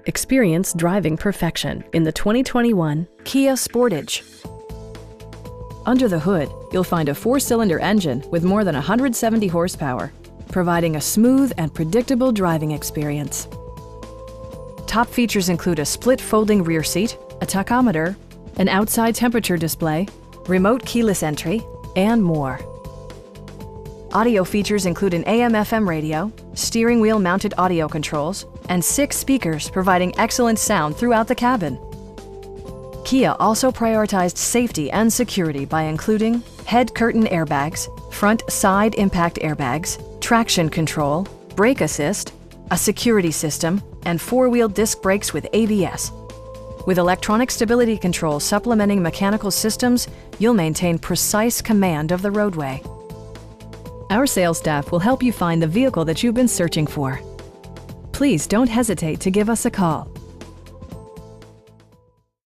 Experience driving perfection in the 2021 Kia Sportage. Under the hood, you'll find a 4-cylinder engine with more than 170 horsepower, providing a smooth and predictable driving experience. Top features include a split folding rear seat, a tachometer, an outside temperature display, remote keyless entry, and more. Audio features include an AM/FM radio, steering wheel mounted audio controls, and 6 speakers providing excellent sound throughout the cabin. Kia also prioritized safety and security by including head curtain airbags, front side impact airbags, traction control, brake assist, a security system, and 4-wheel disc brakes with ABS. With electronic stability control supplementing mechanical systems, you'll maintain precise command of the roadway. Our sales staff will help you find the vehicle that you've been searching for. Please don't hesitate to give us a call.